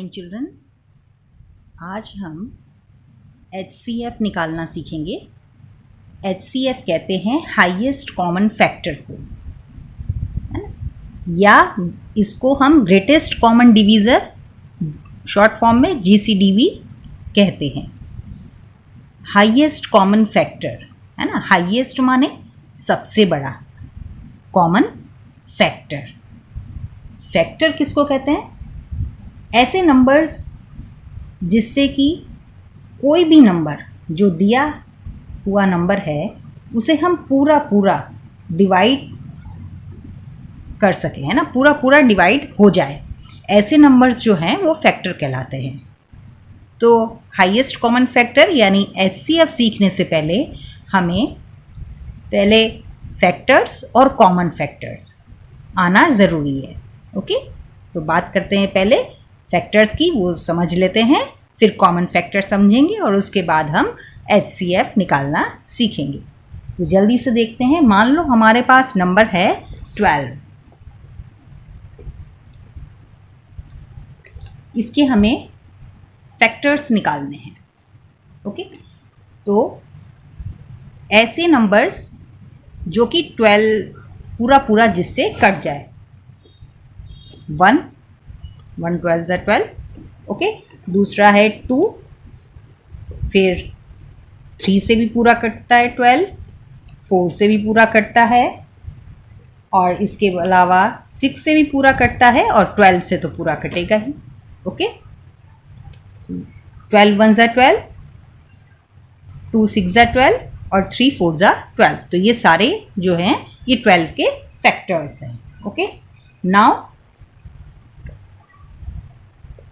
Morning children. आज हम HCF निकालना सीखेंगे। HCF कहते हैं हाईएस्ट कॉमन फैक्टर को, है ना, या इसको हम greatest common divisor short form में GCD कहते हैं। हाईएस्ट कॉमन फैक्टर, है ना, हाईएस्ट माने सबसे बड़ा, कॉमन फैक्टर। फैक्टर किसको कहते हैं? ऐसे नंबर्स जिससे कि कोई भी नंबर जो दिया हुआ नंबर है उसे हम पूरा डिवाइड कर सकें, है ना, पूरा डिवाइड हो जाए, ऐसे नंबर्स जो हैं वो फैक्टर कहलाते हैं। तो हाईएस्ट कॉमन फैक्टर यानी HCF सीखने से पहले हमें पहले फैक्टर्स और कॉमन फैक्टर्स आना ज़रूरी है। ओके, तो बात करते हैं पहले फैक्टर्स की, वो समझ लेते हैं, फिर कॉमन फैक्टर समझेंगे और उसके बाद हम HCF निकालना सीखेंगे। तो जल्दी से देखते हैं। मान लो हमारे पास नंबर है 12, इसके हमें फैक्टर्स निकालने हैं। ओके, तो ऐसे नंबर्स जो कि 12 पूरा जिससे कट जाए, 1 12 12। ओके, दूसरा है 2, फिर 3 से भी पूरा कटता है 12, 4 से भी पूरा कटता है, और इसके अलावा 6 से भी पूरा कटता है, और 12 से तो पूरा कटेगा ही। ओके, 12 1 12, 2 6 12, और 3 4 12। तो ये सारे जो हैं ये 12 के फैक्टर्स हैं। ओके, नाउ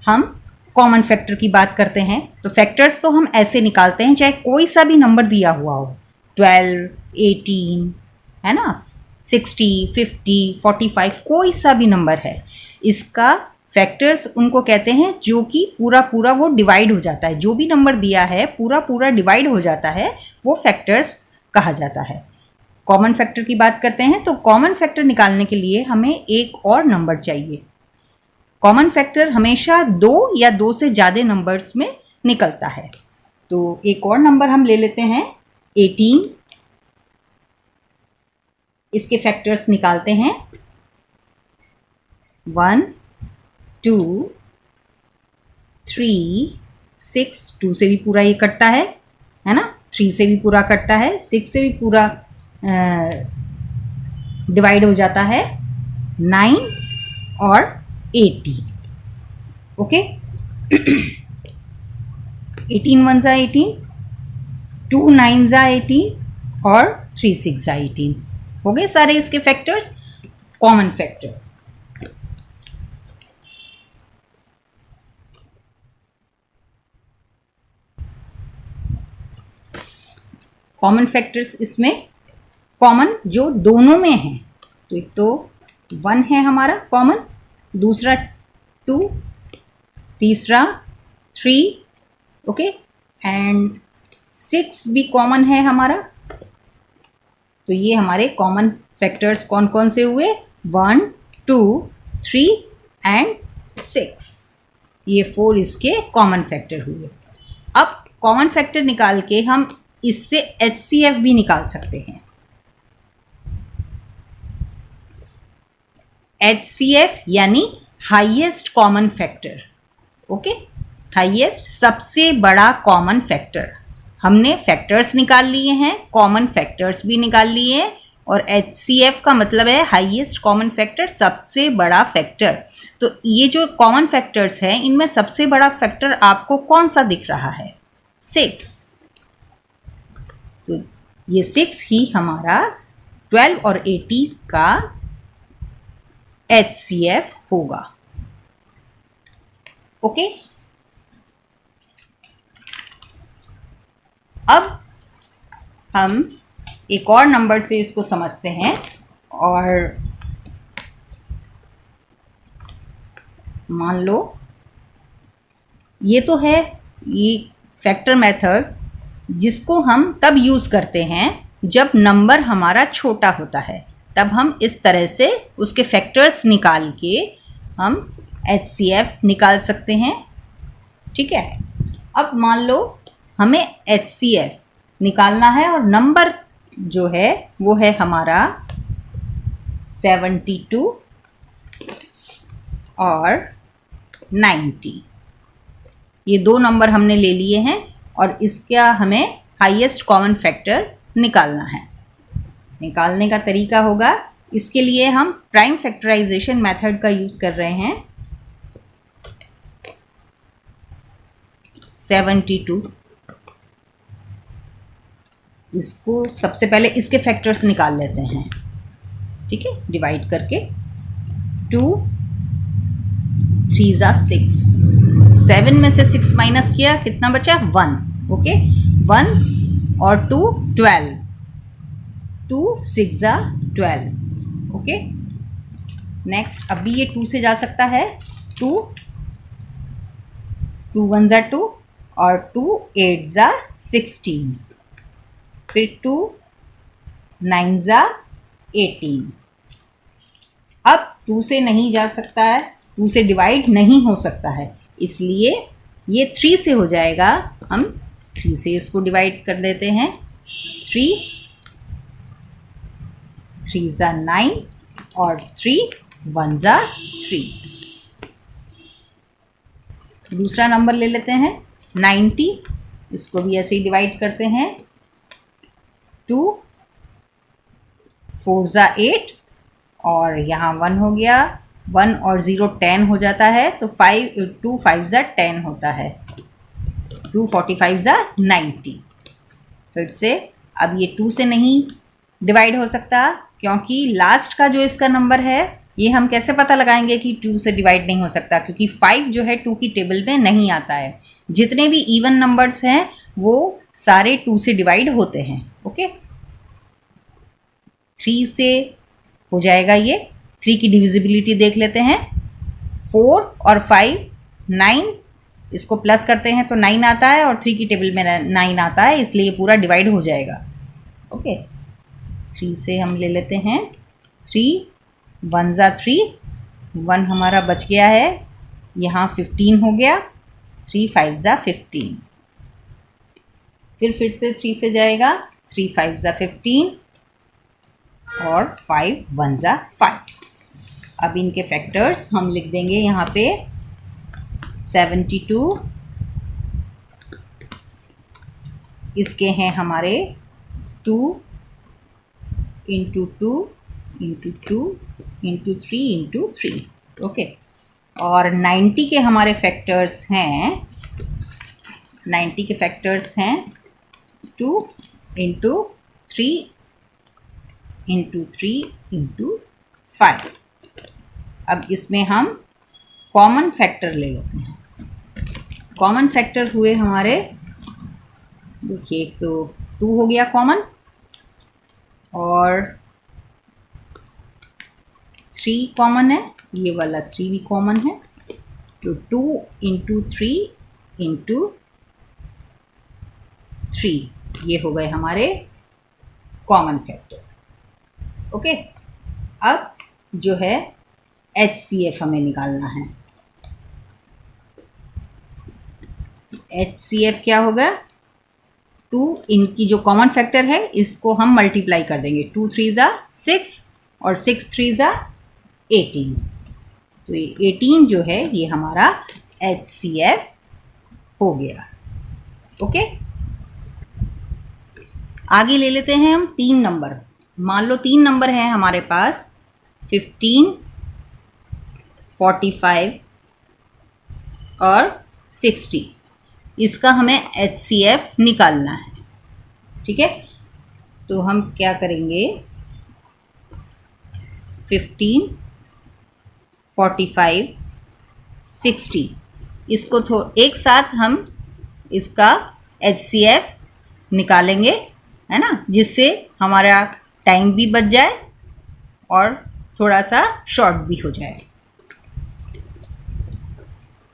हम कॉमन फैक्टर की बात करते हैं। तो फैक्टर्स तो हम ऐसे निकालते हैं, चाहे कोई सा भी नंबर दिया हुआ हो, 12 18, है ना, 60 50 45, कोई सा भी नंबर है, इसका फैक्टर्स उनको कहते हैं जो कि पूरा वो डिवाइड हो जाता है। जो भी नंबर दिया है पूरा डिवाइड हो जाता है, वो फैक्टर्स कहा जाता है। कॉमन फैक्टर की बात करते हैं। तो कॉमन फैक्टर निकालने के लिए हमें एक और नंबर चाहिए। कॉमन फैक्टर हमेशा 2 या 2 से ज़्यादा नंबर्स में निकलता है। तो एक और नंबर हम ले लेते हैं 18, इसके फैक्टर्स निकालते हैं 1 2 3 6, 2 से भी पूरा ये कटता है ना, 3 से भी पूरा कटता है, 6 से भी पूरा डिवाइड हो जाता है, 9 और 80। ओके, 18 1 18, 2 9 18, और 3 6 18। हो गए सारे इसके factors, common factor. Common factors इसमें कॉमन जो दोनों में है, तो एक तो 1 है हमारा कॉमन, दूसरा 2, तीसरा 3, ओके, एंड 6 भी कॉमन है हमारा। तो ये हमारे कॉमन फैक्टर्स कौन कौन से हुए? 1 2 3 एंड 6, ये 4 इसके कॉमन फैक्टर हुए। अब कॉमन फैक्टर निकाल के हम इससे HCF भी निकाल सकते हैं। HCF यानी highest common factor. Okay, highest सबसे बड़ा कॉमन फैक्टर। हमने फैक्टर्स निकाल लिए हैं, कॉमन फैक्टर्स भी निकाल लिए हैं, और HCF का मतलब है हाईएस्ट कॉमन फैक्टर, सबसे बड़ा फैक्टर। तो ये जो कॉमन फैक्टर्स हैं इनमें सबसे बड़ा फैक्टर आपको कौन सा दिख रहा है? 6। तो ये 6 ही हमारा 12 और 80 का HCF होगा। ओके, अब हम एक और नंबर से इसको समझते हैं, और मान लो ये तो है ये फैक्टर मेथड जिसको हम तब यूज़ करते हैं जब नंबर हमारा छोटा होता है, तब हम इस तरह से उसके फैक्टर्स निकाल के हम HCF निकाल सकते हैं, ठीक है। अब मान लो हमें HCF निकालना है और नंबर जो है वो है हमारा 72 और 90। ये दो नंबर हमने ले लिए हैं और इसका हमें हाईएस्ट कॉमन फैक्टर निकालना है। निकालने का तरीका होगा, इसके लिए हम प्राइम फैक्टराइजेशन मेथड का यूज कर रहे हैं। 72, इसको सबसे पहले इसके फैक्टर्स निकाल लेते हैं, ठीक है, डिवाइड करके। 2 3 ज़ा 6, 7 में से 6 माइनस किया, कितना बचा? 1। ओके, 1 और 2 12, 2 6 ज़ा 12। ओके, नेक्स्ट अभी ये 2 से जा सकता है, 2 1 ज़ा 2 और 2 8 ज़ा 16, फिर 2 9 ज़ा 18। अब 2 से नहीं जा सकता है, 2 से डिवाइड नहीं हो सकता है, इसलिए ये 3 से हो जाएगा। हम 3 से इसको डिवाइड कर देते हैं। 3 3 ज़ा 9 और 3 1 ज़ा 3। दूसरा नंबर ले लेते हैं 90, इसको भी ऐसे ही डिवाइड करते हैं। 2 4 ज़ा 8 और यहाँ 1 हो गया, 1 और 0 10 हो जाता है, तो 2 5 ज़ा 10 होता है, 2 45 ज़ा 90। फिर से अब ये 2 से नहीं डिवाइड हो सकता, क्योंकि लास्ट का जो इसका नंबर है ये हम कैसे पता लगाएंगे कि 2 से डिवाइड नहीं हो सकता, क्योंकि 5 जो है 2 की टेबल में नहीं आता है। जितने भी इवन नंबर्स हैं वो सारे 2 से डिवाइड होते हैं। ओके, 3 से हो जाएगा ये। 3 की डिविजिबिलिटी देख लेते हैं, 4 और 5 9, इसको प्लस करते हैं तो 9 आता है और 3 की टेबल में 9 आता है, इसलिए ये पूरा डिवाइड हो जाएगा। ओके, 3 से हम ले लेते हैं 3 1 ज़ा 3, 1 हमारा बच गया है, यहाँ 15 हो गया, 3 5 ज़ा 15। फिर से 3 से जाएगा, 3 5 ज़ा 15 और 5 1 ज़ा 5। अब इनके फैक्टर्स हम लिख देंगे यहाँ पे। 72 इसके हैं हमारे 2 into 2 into 2 into 3 into 3। Okay, और 90 के हमारे फैक्टर्स हैं, 90 के फैक्टर्स हैं 2 इंटू 3 इंटू 3 इंटू 5। अब इसमें हम कॉमन फैक्टर ले लेते हैं। कॉमन फैक्टर हुए हमारे, देखिए, एक तो 2 हो गया कॉमन और 3 कॉमन है, ये वाला 3 भी कॉमन है, तो 2 इंटू 3 इंटू 3 ये हो गए हमारे कॉमन फैक्टर। ओके, अब जो है HCF हमें निकालना है। HCF क्या होगा? 2 इनकी जो कॉमन फैक्टर है इसको हम मल्टीप्लाई कर देंगे, 2 3 ज़ा 6 और 6 3 ज़ा 18, तो ये 18 जो है ये हमारा HCF हो गया। ओके, आगे ले लेते हैं हम 3 नंबर। मान लो 3 नंबर हैं हमारे पास, 15 45 और 60। इसका हमें HCF निकालना है, ठीक है। तो हम क्या करेंगे, 15 45 60 इसको एक साथ हम इसका HCF निकालेंगे, है ना, जिससे हमारा टाइम भी बच जाए और थोड़ा सा शॉर्ट भी हो जाए।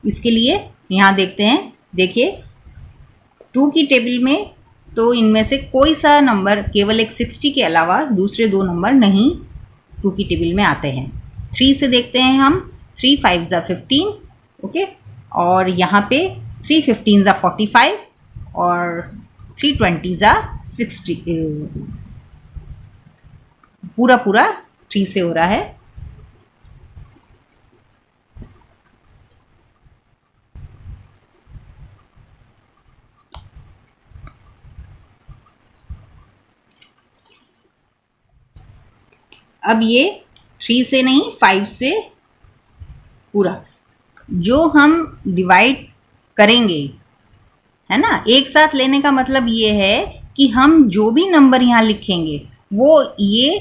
इसके लिए यहाँ देखते हैं, देखिए 2 की टेबल में तो इनमें से कोई सा नंबर, केवल एक 60 के अलावा दूसरे 2 नंबर नहीं 2 की टेबल में आते हैं। 3 से देखते हैं हम, 3 5 ज़ा 15, ओके, और यहाँ पे 3 15 ज़ा 45 और 3 20 ज़ा 60। पूरा पूरा 3 से हो रहा है। अब ये 3 से नहीं 5 से पूरा जो हम डिवाइड करेंगे, है ना, एक साथ लेने का मतलब ये है कि हम जो भी नंबर यहाँ लिखेंगे वो ये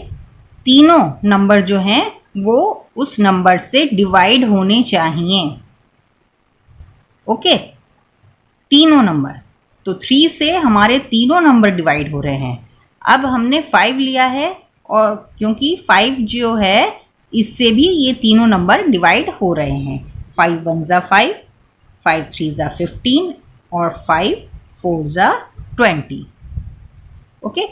तीनों नंबर जो हैं वो उस नंबर से डिवाइड होने चाहिए। ओके, तीनों नंबर। तो 3 से हमारे तीनों नंबर डिवाइड हो रहे हैं। अब हमने 5 लिया है और क्योंकि 5 जो है इससे भी ये तीनों नंबर डिवाइड हो रहे हैं। 5 1 ज़ा 5, 5 3 ज़ा 15 और 5 4 ज़ा 20। ओके,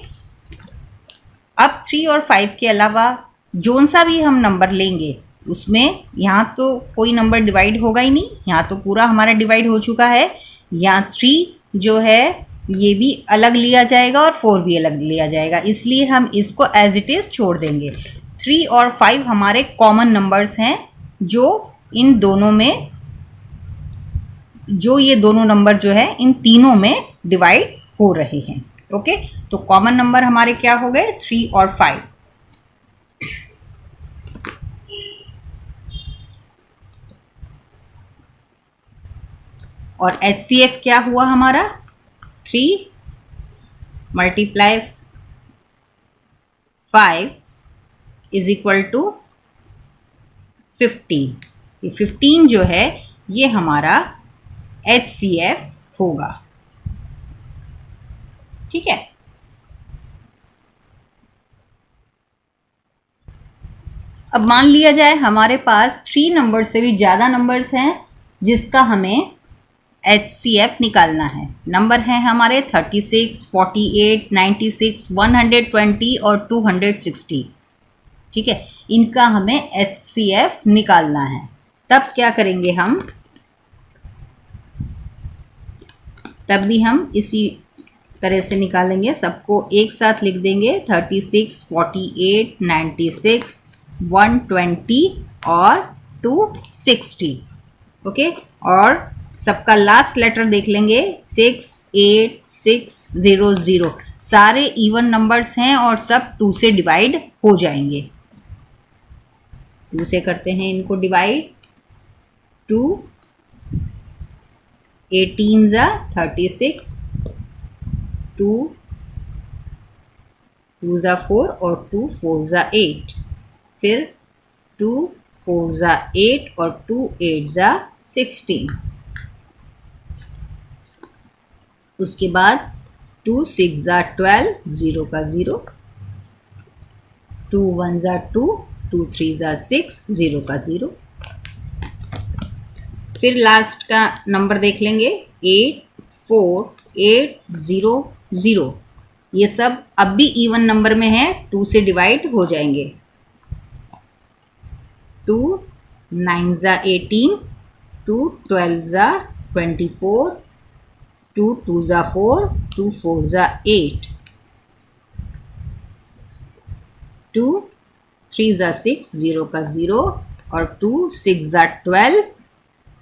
अब 3 और 5 के अलावा जोन सा भी हम नंबर लेंगे उसमें यहाँ तो कोई नंबर डिवाइड होगा ही नहीं, यहाँ तो पूरा हमारा डिवाइड हो चुका है। यहाँ 3 जो है ये भी अलग लिया जाएगा और 4 भी अलग लिया जाएगा, इसलिए हम इसको एज इट इज छोड़ देंगे। 3 और 5 हमारे कॉमन नंबर्स हैं जो इन दोनों में, जो ये दोनों नंबर जो है इन तीनों में डिवाइड हो रहे हैं। ओके, तो कॉमन नंबर हमारे क्या हो गए 3 और 5। और HCF क्या हुआ हमारा 3 मल्टीप्लाई 5 इज इक्वल टू 15। ये 15 जो है ये हमारा HCF होगा। ठीक है, अब मान लिया जाए हमारे पास 3 नंबर से भी ज़्यादा नंबर्स हैं जिसका हमें HCF निकालना है। नंबर हैं हमारे 36, 48, 96, 120 और 260। ठीक है, इनका हमें HCF निकालना है। तब क्या करेंगे हम, तब भी हम इसी तरह से निकालेंगे, सबको एक साथ लिख देंगे 36, 48, 96, 120 और 260। ओके, और सबका लास्ट लेटर देख लेंगे 68600। सारे इवन नंबर्स हैं और सब 2 से डिवाइड हो जाएंगे। 2 से करते हैं इनको डिवाइड। 2 18 ज़ा 36, 2 2 ज़ा 4 और 2 4 ज़ा 8, फिर 2 4 ज़ा 8 और 2 8 ज़ा 16। उसके बाद 2 6 ज़ा 12, 0 का 0, 2 1 ज़ा 2, 2 3 ज़ा 6, 0 का 0। फिर लास्ट का नंबर देख लेंगे 8 4 8 0 0। ये सब अब भी इवन नंबर में है, 2 से डिवाइड हो जाएंगे। 2 9 ज़ा 18, 2 12 ज़ा 24, 2 2 ज़ा 4, 2 4 ज़ा 8, 2 3 ज़ा 6, 0 का 0 और 2 6 ज़ा 12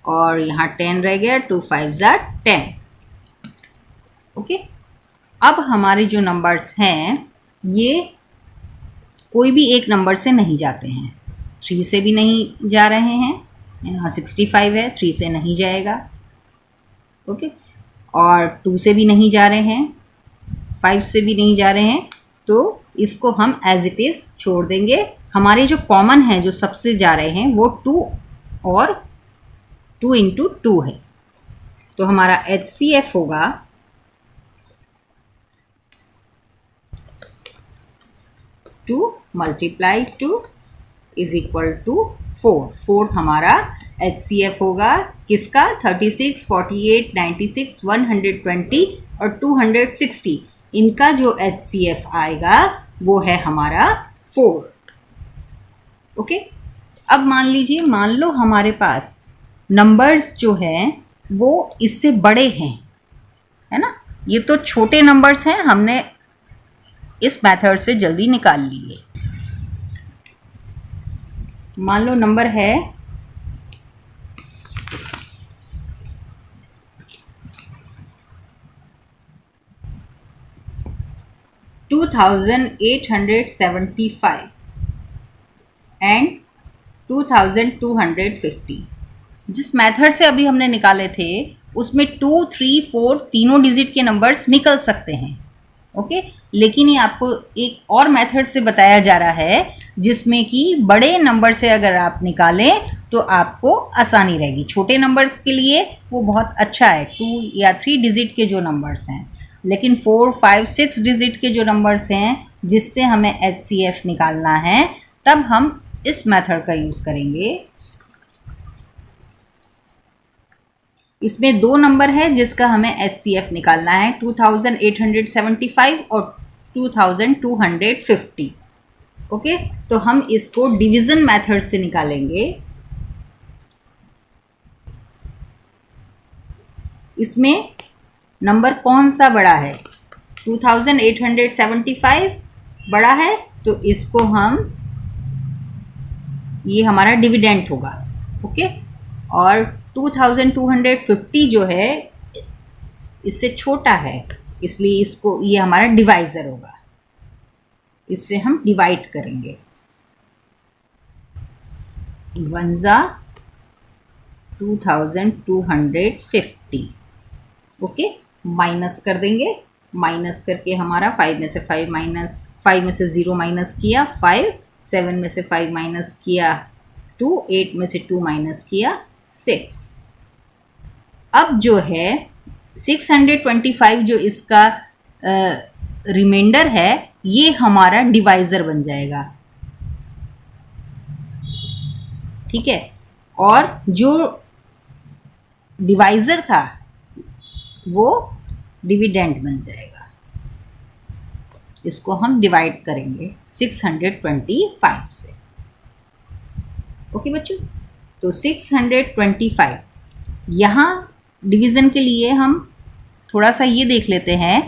और यहाँ 10 रह गया, 2 5 ज़ा 10। ओके, अब हमारे जो नंबर्स हैं ये कोई भी एक नंबर से नहीं जाते हैं। 3 से भी नहीं जा रहे हैं, यहाँ 65 है, 3 से नहीं जाएगा। ओके, और 2 से भी नहीं जा रहे हैं, 5 से भी नहीं जा रहे हैं, तो इसको हम एज इट इज़ छोड़ देंगे। हमारे जो कॉमन है, जो सबसे जा रहे हैं, वो 2 और 2 इंटू 2 है। तो हमारा HCF होगा 2 मल्टीप्लाई 2 इज इक्वल टू 4। 4 हमारा HCF होगा किसका 36, 48, 96, 120 और 260। इनका जो HCF आएगा वो है हमारा 4। ओके, अब मान लीजिए, मान लो हमारे पास नंबर्स जो हैं वो इससे बड़े हैं, है ना। ये तो छोटे नंबर्स हैं, हमने इस मेथड से जल्दी निकाल लिए। मान लो नंबर है 2875 एंड 2250। जिस मेथड से अभी हमने निकाले थे उसमें 2, 3, 4 तीनों डिजिट के नंबर्स निकल सकते हैं, ओके। लेकिन ये आपको एक और मेथड से बताया जा रहा है जिसमें कि बड़े नंबर से अगर आप निकालें तो आपको आसानी रहेगी। छोटे नंबर्स के लिए वो बहुत अच्छा है, 2 या 3 डिजिट के जो नंबर्स हैं, लेकिन 4, 5, 6 डिजिट के जो नंबर्स हैं जिससे हमें HCF निकालना है, तब हम इस मेथड का यूज़ करेंगे। इसमें दो नंबर है जिसका हमें HCF निकालना है, 2875 और 2250, ओके। तो हम इसको डिवीजन मेथड से निकालेंगे। इसमें नंबर कौन सा बड़ा है? 2875 बड़ा है, तो इसको हम, ये हमारा डिविडेंड होगा, ओके। और 2250 जो है इससे छोटा है, इसलिए इसको, ये हमारा डिवाइजर होगा, इससे हम डिवाइड करेंगे। 1 जा 2250, ओके। माइनस कर देंगे, माइनस करके हमारा 5 में से 5 माइनस, 5 में से 0 माइनस किया 5, 7 में से 5 माइनस किया 2, 8 में से 2 माइनस किया 6। अब जो है 625 जो इसका रिमाइंडर है, ये हमारा डिवाइजर बन जाएगा, ठीक है। और जो डिवाइजर था वो डिविडेंड बन जाएगा। इसको हम डिवाइड करेंगे 625 से, ओके बच्चों। तो 625, यहाँ डिवीज़न के लिए हम थोड़ा सा ये देख लेते हैं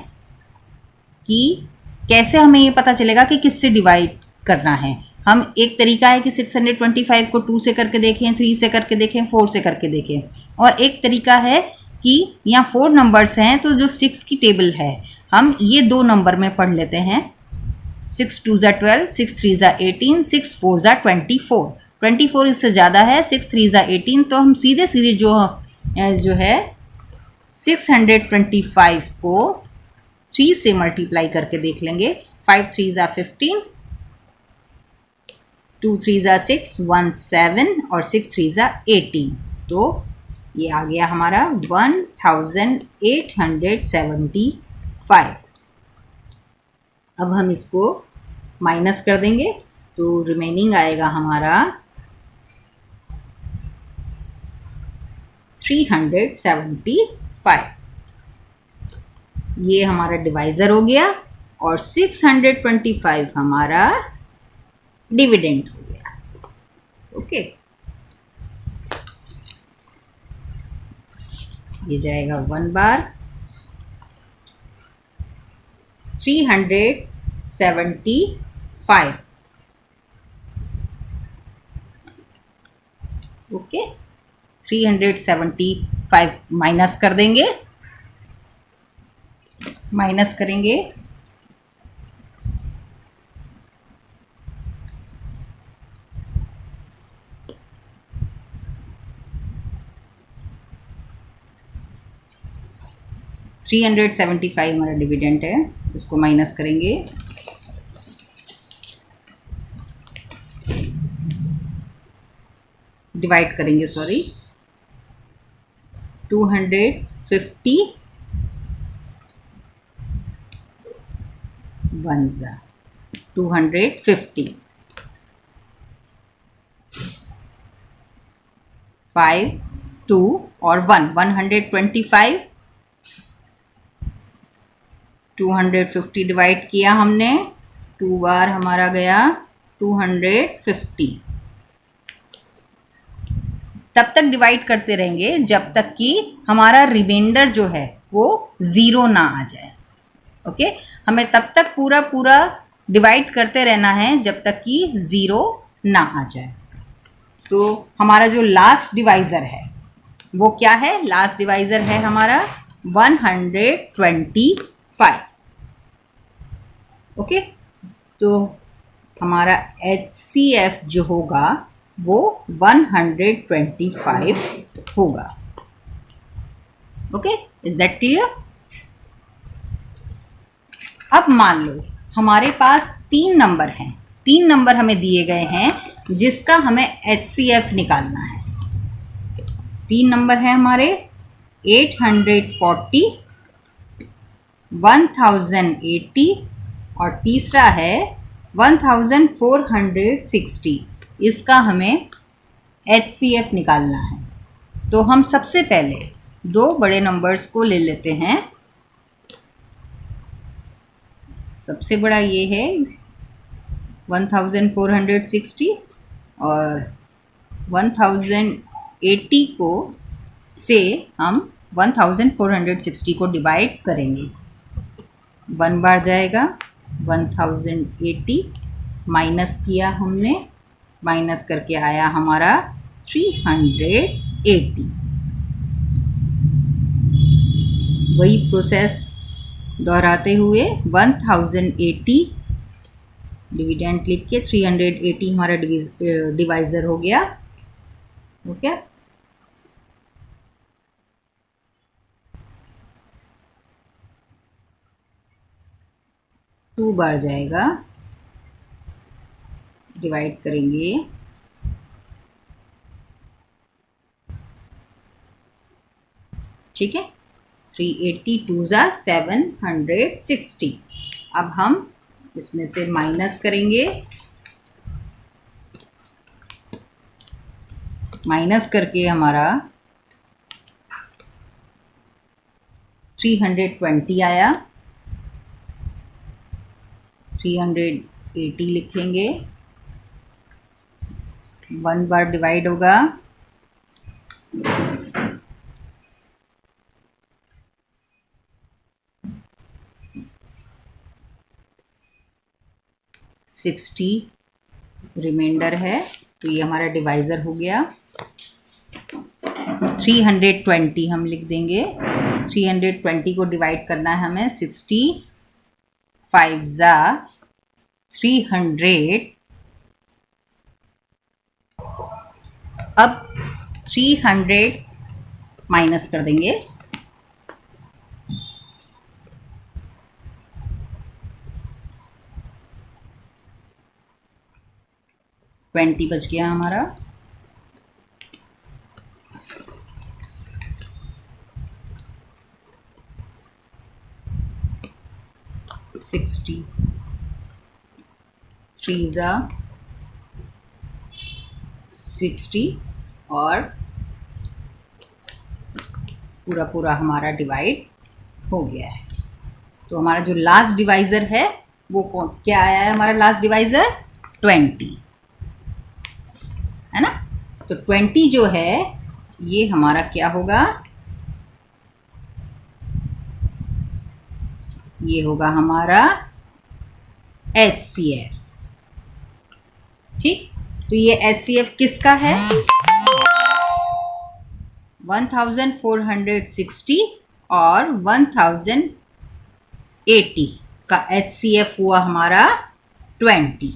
कि कैसे हमें ये पता चलेगा कि किससे डिवाइड करना है। हम, एक तरीका है कि 625 को 2 से करके देखें, 3 से करके देखें, 4 से करके देखें, और एक तरीका है कि यहाँ 4 नंबर्स हैं तो जो 6 की टेबल है हम ये 2 नंबर में पढ़ लेते हैं। 6 2 ज़ा 12, 6 3 ज़ा 18, 6 4 ज़ा 24। 24 इससे ज़्यादा है, 6 3 ज़ा 18, तो हम सीधे सीधे जो है 625 को 3 से मल्टीप्लाई करके देख लेंगे। 5 3 ज़ा 15, 2 3 ज़ा 6, 1 7 और 6 3 ज़ा 18। तो ये आ गया हमारा 1875। अब हम इसको माइनस कर देंगे तो रिमेनिंग आएगा हमारा 375। ये हमारा डिवाइजर हो गया और 625 हमारा डिविडेंड हो गया, ओके। ये जाएगा 1 बार 375, ओके। 375 माइनस कर देंगे, माइनस करेंगे 375 हमारा डिविडेंड है, इसको माइनस करेंगे, डिवाइड करेंगे, सॉरी, 250 1 ज़ा 250, 5 2 और 1 125, 250 डिवाइड किया हमने, 2 बार हमारा गया 250, तब तक डिवाइड करते रहेंगे जब तक कि हमारा रिमाइंडर जो है वो 0 ना आ जाए। ओके, हमें तब तक पूरा पूरा डिवाइड करते रहना है जब तक कि 0 ना आ जाए। तो हमारा जो लास्ट डिवाइज़र है वो क्या है? लास्ट डिवाइज़र है हमारा 125। ओके, तो हमारा HCF जो होगा वो 125 होगा। Okay, is that clear? अब मान लो हमारे पास 3 नंबर हैं, 3 नंबर हमें दिए गए हैं जिसका हमें HCF निकालना है। 3 नंबर हैं हमारे 840, 1080 और तीसरा है 1460। इसका हमें HCF निकालना है। तो हम सबसे पहले 2 बड़े नंबर्स को ले लेते हैं। सबसे बड़ा ये है 1460 और 1080 को से हम 1460 को डिवाइड करेंगे। 1 बार जाएगा 1080, माइनस किया हमने, माइनस करके आया हमारा 380। वही प्रोसेस दोहराते हुए 1080 डिविडेंड लिख के 380 हमारा डिवाइज़र हो गया। ओके, टू बार जाएगा, डिवाइड करेंगे, ठीक है। 380 2 ज़ा 760। अब हम इसमें से माइनस करेंगे, माइनस करके हमारा 320 आया। 380 लिखेंगे, 1 बार डिवाइड होगा, $60 रिमाइंडर है, तो ये हमारा डिवाइज़र हो गया। 320 हम लिख देंगे। 320 को डिवाइड करना है हमें। 60 5 ज़ा 300। अब 300 माइनस कर देंगे, $20 बच गया हमारा। $60 3 ज़ा 60 और पूरा पूरा हमारा डिवाइड हो गया है। तो हमारा जो लास्ट डिवाइज़र है वो क्या आया है? हमारा लास्ट डिवाइज़र 20 है ना। तो 20 जो है ये हमारा क्या होगा? ये होगा हमारा HCF। ठीक, तो ये HCF किसका है? 1460 और 1080 का HCF हुआ हमारा 20।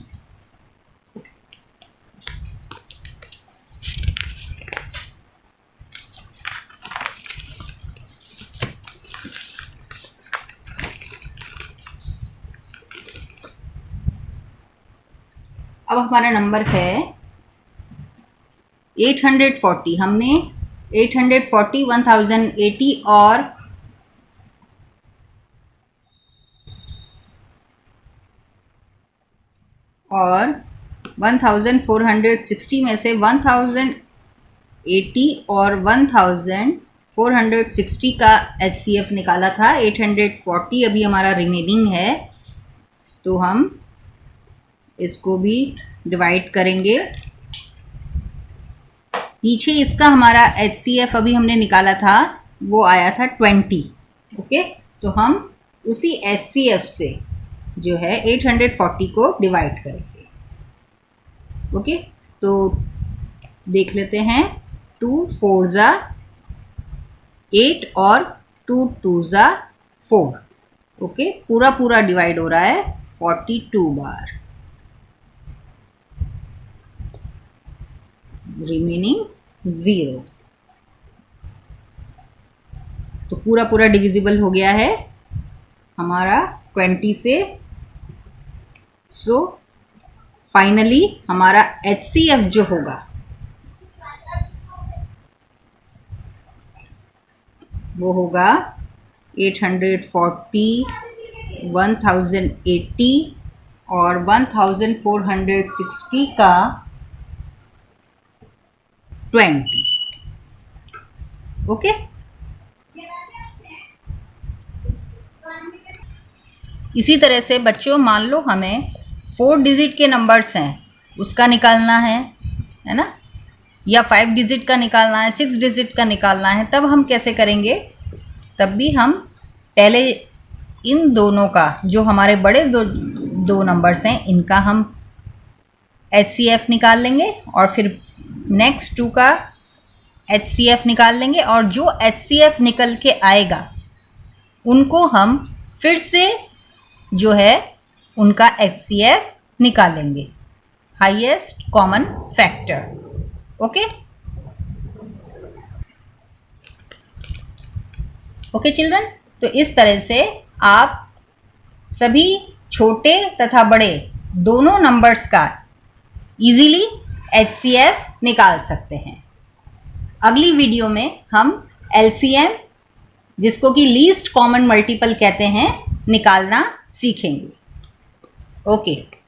अब हमारा नंबर है 840। हमने 840, 1080 और 1460 में से 1080 और 1460 का HCF निकाला था। 840 अभी हमारा रिमेनिंग है, तो हम इसको भी डिवाइड करेंगे। पीछे इसका हमारा HCF अभी हमने निकाला था, वो आया था 20। ओके, तो हम उसी HCF से जो है 840 को डिवाइड करेंगे। ओके, तो देख लेते हैं। 2 4 ज़ा 8 और 2 2 ज़ा 4। ओके, पूरा पूरा डिवाइड हो रहा है 42 बार, रिमेनिंग 0। तो पूरा पूरा डिविजिबल हो गया है हमारा 20 से। सो फाइनली हमारा HCF जो होगा वो होगा 840, 1080 और 1460 का 20। ओके, इसी तरह से बच्चों मान लो हमें 4 डिजिट के नंबर्स हैं उसका निकालना है ना, या 5 डिजिट का निकालना है, 6 डिजिट का निकालना है, तब हम कैसे करेंगे? तब भी हम पहले इन दोनों का, जो हमारे बड़े दो नंबर्स हैं, इनका हम HCF निकाल लेंगे और फिर नेक्स्ट 2 का HCF निकाल लेंगे, और जो HCF निकल के आएगा उनको हम फिर से जो है उनका HCF निकालेंगे, highest common factor. Okay children, तो इस तरह से आप सभी छोटे तथा बड़े दोनों नंबर्स का इजीली HCF निकाल सकते हैं। अगली वीडियो में हम LCM, जिसको कि लीस्ट कॉमन मल्टीपल कहते हैं, निकालना सीखेंगे। ओके।